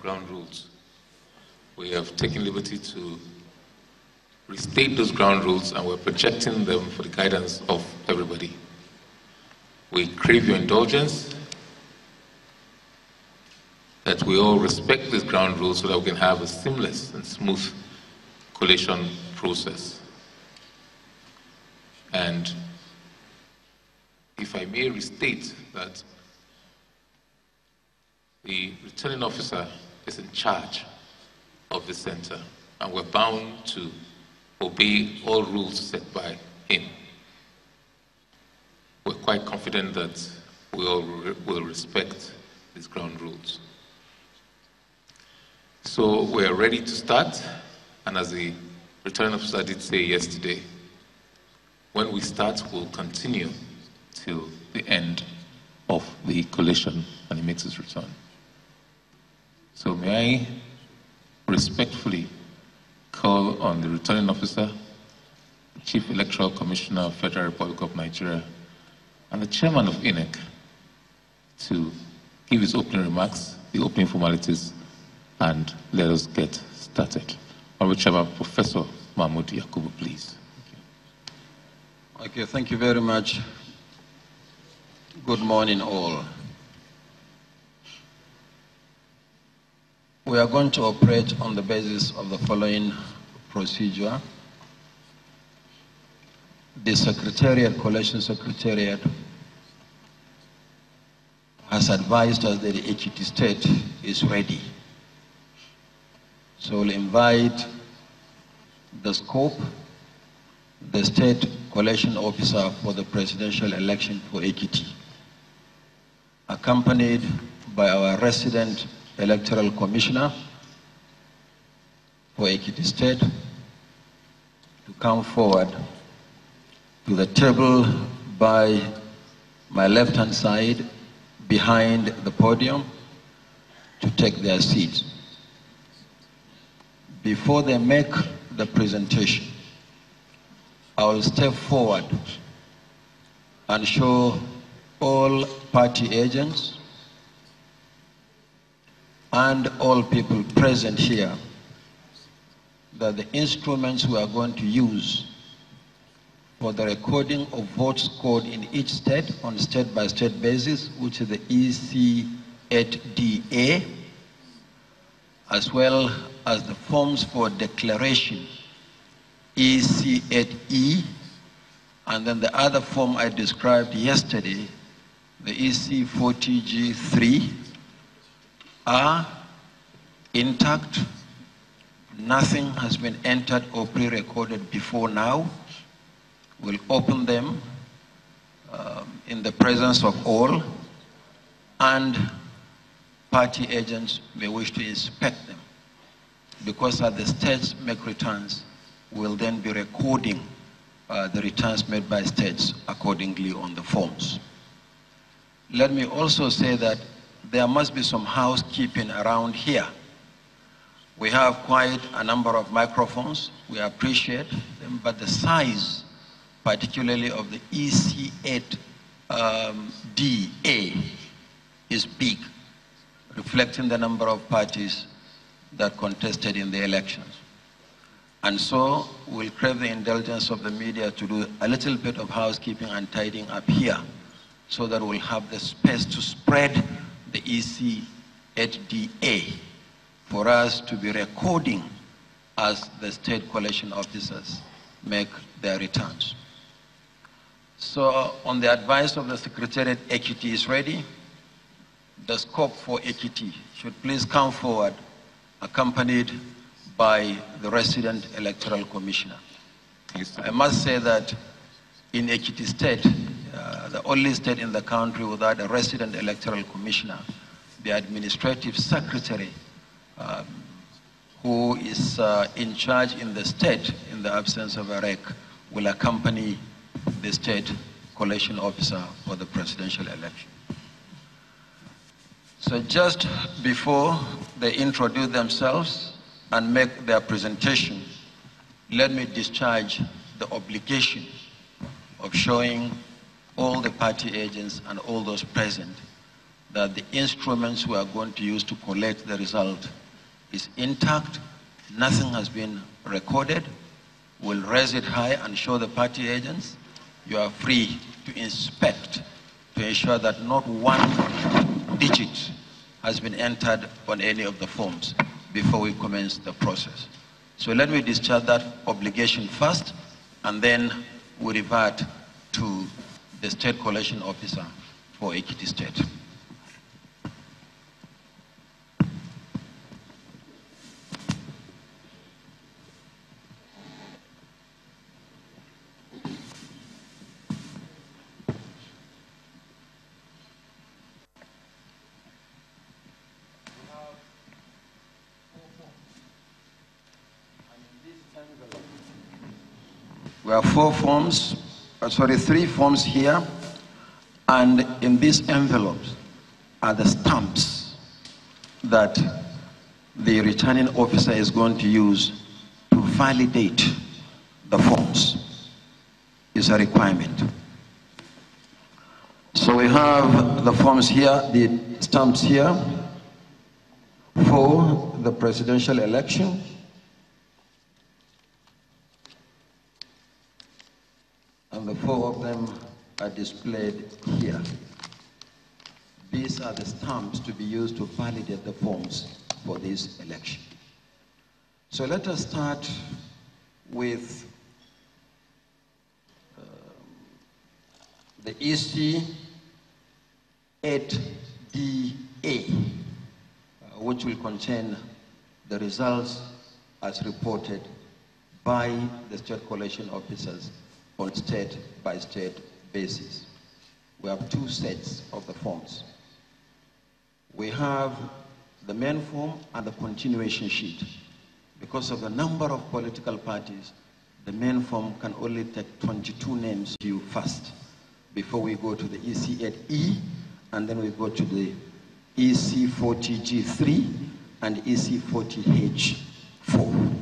ground rules. We have taken liberty to restate those ground rules, and we're projecting them for the guidance of everybody. We crave your indulgence that we all respect these ground rules so that we can have a seamless and smooth collation process. And if I may restate that the returning officer is in charge of the center, and we're bound to obey all rules set by him. We're quite confident that we all will respect these ground rules. So we're ready to start, and as the returning officer did say yesterday, when we start, we'll continue till the end of the collation and he makes his return. So may I respectfully call on the returning officer, the Chief Electoral Commissioner of Federal Republic of Nigeria, and the chairman of INEC to give his opening remarks, the opening formalities, and let us get started. Honorable Chairman, Professor Mahmood Yakubu, please. Okay, thank you very much. Good morning, all. We are going to operate on the basis of the following procedure. The Secretariat, Collation Secretariat, has advised us that the Ekiti State is ready. So we'll invite the scope, the State Collation Officer for the presidential election for Ekiti, accompanied by our resident Electoral Commissioner for Ekiti State, to come forward to the table by my left-hand side behind the podium to take their seats. Before they make the presentation, I will step forward and show all party agents and all people present here that the instruments we are going to use for the recording of votes scored in each state on state-by-state basis, which is the EC8DA, as well as the forms for declaration, EC8E, and then the other form I described yesterday, the EC40G3, are intact. Nothing has been entered or pre-recorded before now. We'll open them in the presence of all, and party agents may wish to inspect them, because as the states make returns, we'll then be recording the returns made by states accordingly on the forms. Let me also say that there must be some housekeeping around here. We have quite a number of microphones. We appreciate them, but the size, particularly of the EC8DA, is big, reflecting the number of parties that contested in the elections. And so we'll crave the indulgence of the media to do a little bit of housekeeping and tidying up here, so that we'll have the space to spread the EC8DA for us to be recording as the state collation officers make their returns. So on the advice of the Secretariat, Ekiti is ready. The scope for Ekiti should please come forward, accompanied by the resident Electoral Commissioner. I must say that in Ekiti State, the only state in the country without a resident Electoral Commissioner, the Administrative Secretary, who is in charge in the state in the absence of a REC, will accompany the State Collation Officer for the presidential election. So just before they introduce themselves and make their presentation, let me discharge the obligation of showing all the party agents and all those present that the instruments we are going to use to collect the result is intact. Nothing has been recorded. We'll raise it high and show the party agents. You are free to inspect to ensure that not one digit has been entered on any of the forms before we commence the process. So let me discharge that obligation first, and then we revert to the State Collection Officer for Ekiti State. We have three forms here, and in these envelopes are the stamps that the returning officer is going to use to validate the forms. Is a requirement. So we have the forms here, the stamps here for the presidential election. And the four of them are displayed here. These are the stamps to be used to validate the forms for this election. So let us start with the EC 8DA, which will contain the results as reported by the state collection officers on state-by-state basis. We have two sets of the forms. We have the main form and the continuation sheet. Because of the number of political parties, the main form can only take 22 names to you first, before we go to the EC8E, and then we go to the EC40G3 and EC40H4.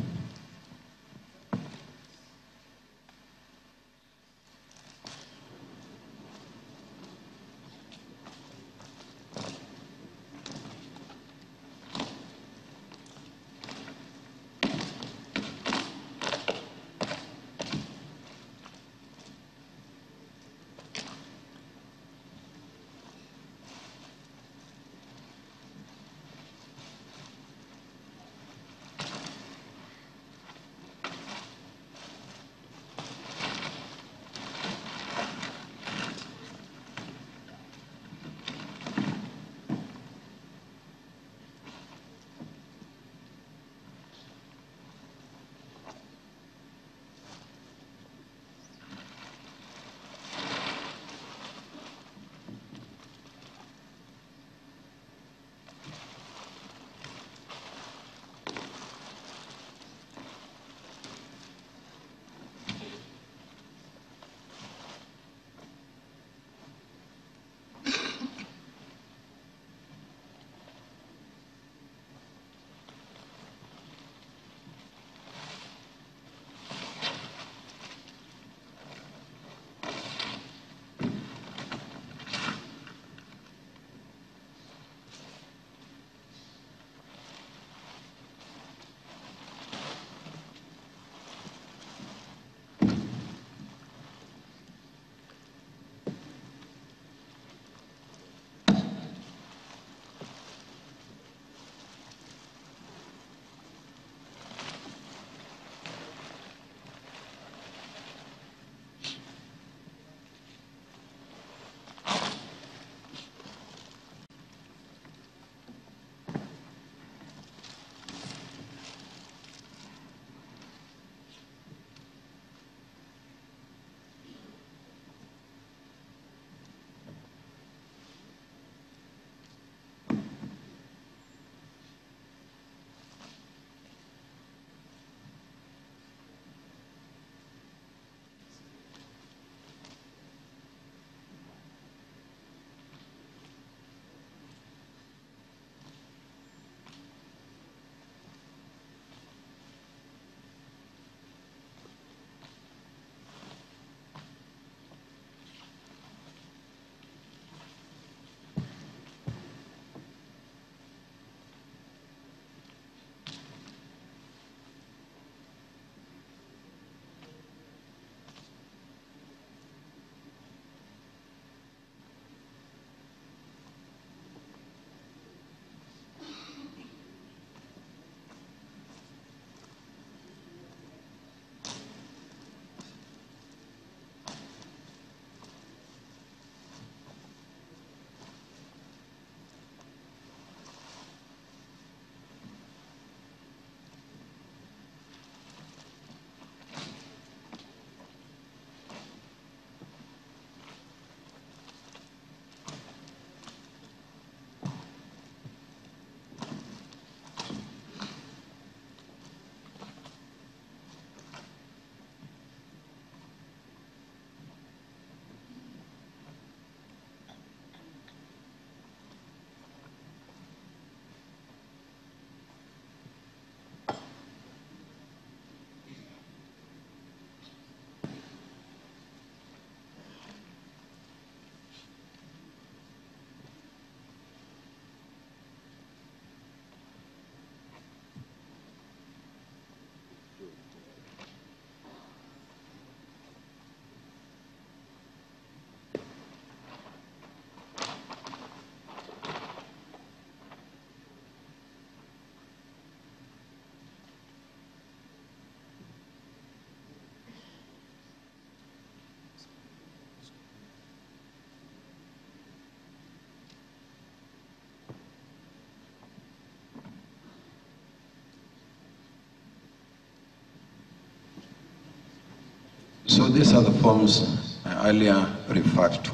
So these are the forms I earlier referred to.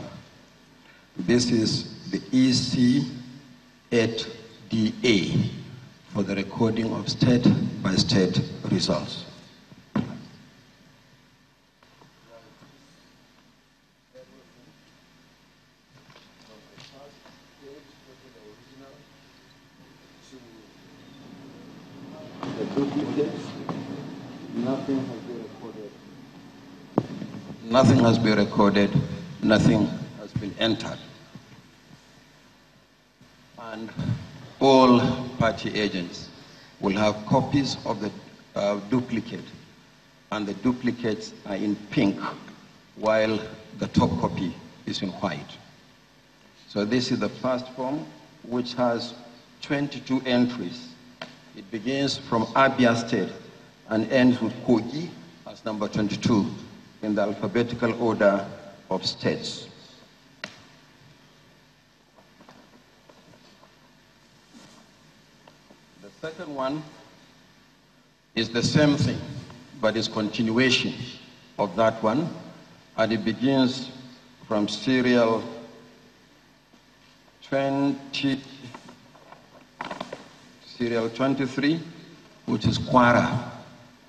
This is the EC8DA for the recording of state-by-state results. Nothing has been recorded, nothing has been entered. And all party agents will have copies of the duplicate, and the duplicates are in pink, while the top copy is in white. So this is the first form, which has 22 entries. It begins from Abia State and ends with Kogi as number 22 in the alphabetical order of states. The second one is the same thing, but it's continuation of that one, and it begins from serial 23, which is Kwara,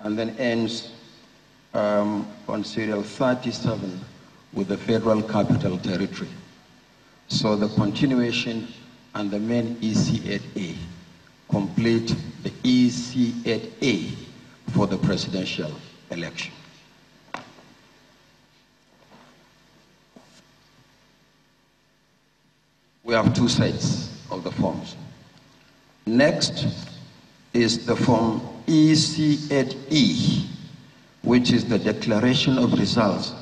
and then ends on serial 37 with the Federal Capital Territory. So the continuation and the main EC8A complete the EC8A for the presidential election. We have two sets of the forms. Next is the form EC8E, which is the declaration of results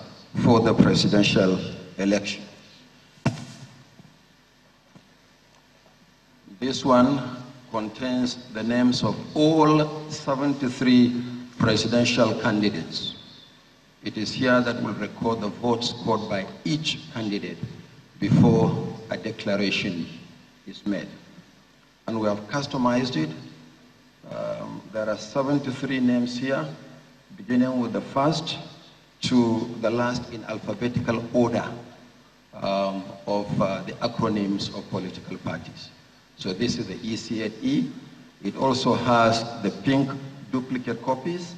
for the presidential election. This one contains the names of all 73 presidential candidates. It is here that we'll record the votes scored by each candidate before a declaration is made. And we have customized it. There are 73 names here, beginning with the first to the last in alphabetical order of the acronyms of political parties. So this is the EC8E. It also has the pink duplicate copies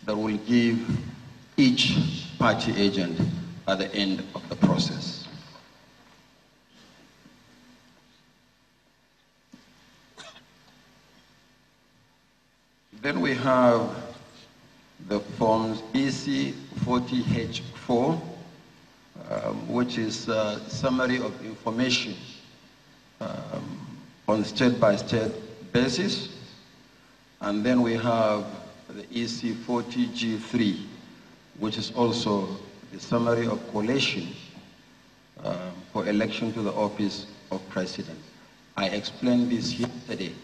that will give each party agent at the end of the process. Then we have the forms EC40H4, which is a summary of information on state-by-state basis. And then we have the EC40G3, which is also the summary of collation for election to the office of president. I explained this yesterday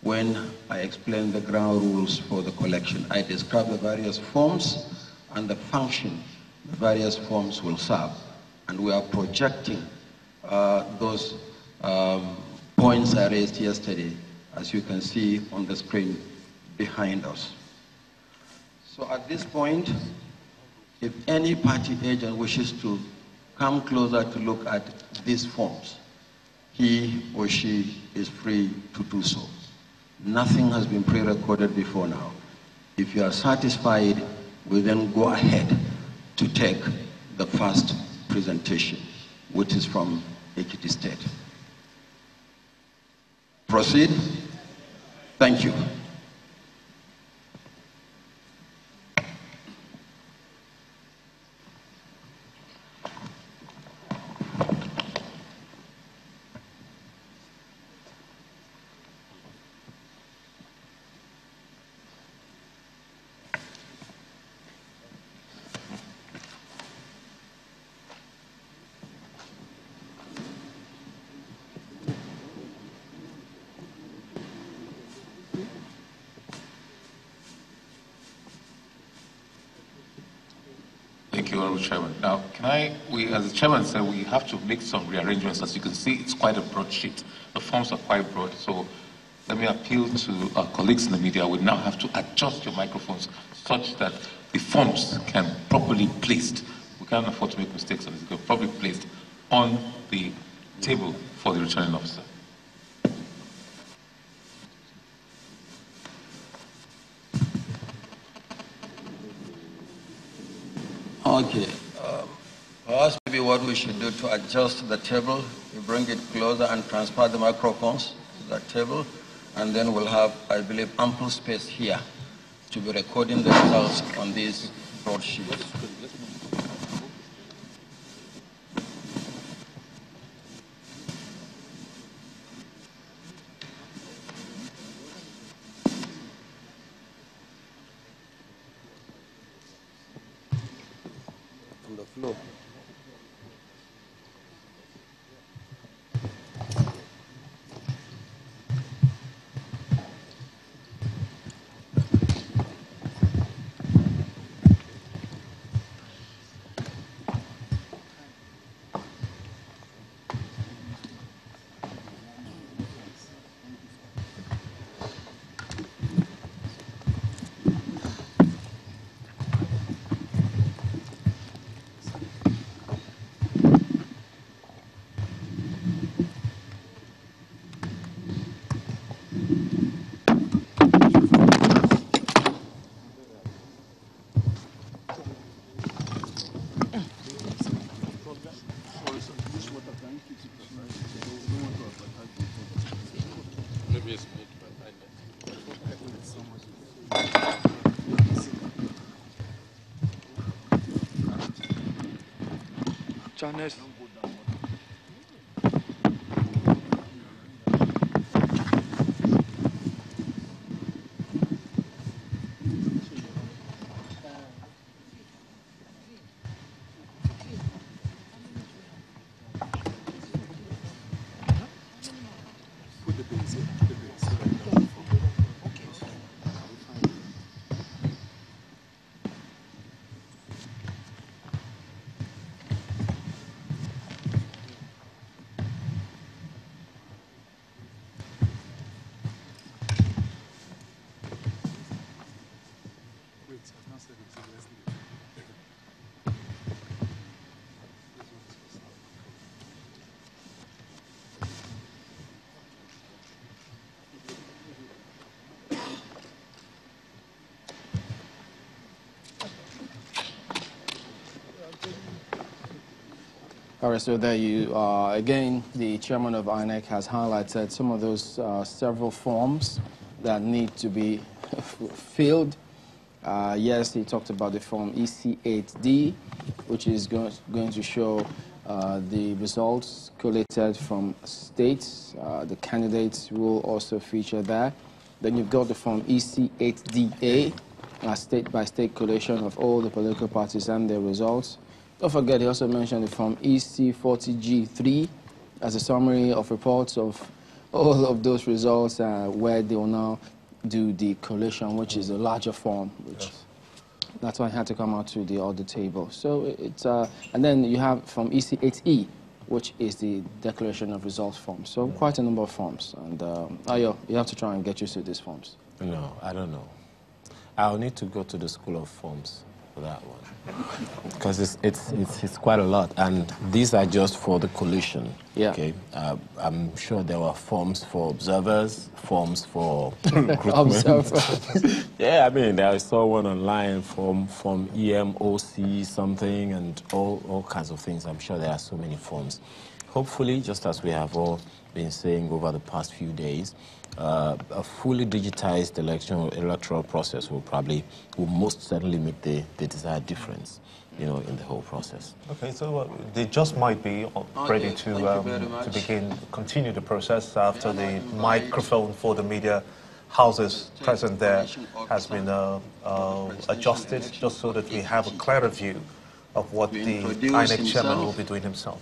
when I explained the ground rules for the collection. I described the various forms and the function the various forms will serve. And we are projecting those points I raised yesterday, as you can see on the screen behind us. So at this point, if any party agent wishes to come closer to look at these forms, he or she is free to do so. Nothing has been pre-recorded before now. If you are satisfied, we then go ahead to take the first presentation, which is from Ekiti State. Proceed. Thank you. Thank you, Honorable Chairman. Now, as the Chairman said, we have to make some rearrangements. As you can see, it's quite a broad sheet. The forms are quite broad, so let me appeal to our colleagues in the media. We now have to adjust your microphones such that the forms can properly placed. We can't afford to make mistakes on this. Can properly placed on the table for the returning officer. Okay. Perhaps maybe what we should do to adjust the table, we bring it closer and transfer the microphones to that table, and then we'll have, I believe, ample space here to be recording the results on these broadsheets. On the floor. Johannes. All right, so there you are. Again, the chairman of INEC has highlighted some of those several forms that need to be filled. Yes, he talked about the form EC8D, which is going to show the results collated from states. The candidates will also feature there. Then you've got the form EC8DA, state-by-state collation of all the political parties and their results. Don't forget, he also mentioned the form EC40G3 as a summary of reports of all of those results where they will now do the collation, which is a larger form. That's why I had to come out to the other table. So it's and then you have from EC8E, which is the declaration of results form. So quite a number of forms. And Ayo, you have to try and get used to these forms. No, I don't know. I'll need to go to the School of Forms for that one, because it's quite a lot, and these are just for the collation. Yeah. Okay. I'm sure there were forms for observers, forms for recruitment. Observers. Yeah, I mean, I saw one online from EMOC something and all kinds of things. I'm sure there are so many forms. Hopefully, just as we have all been saying over the past few days, a fully digitized electoral process will most certainly make the desired difference, in the whole process. Okay, so they just might be ready to continue the process after the microphone for the media houses present there has been adjusted, just so that we have a clearer view of what the INEC chairman will be doing himself.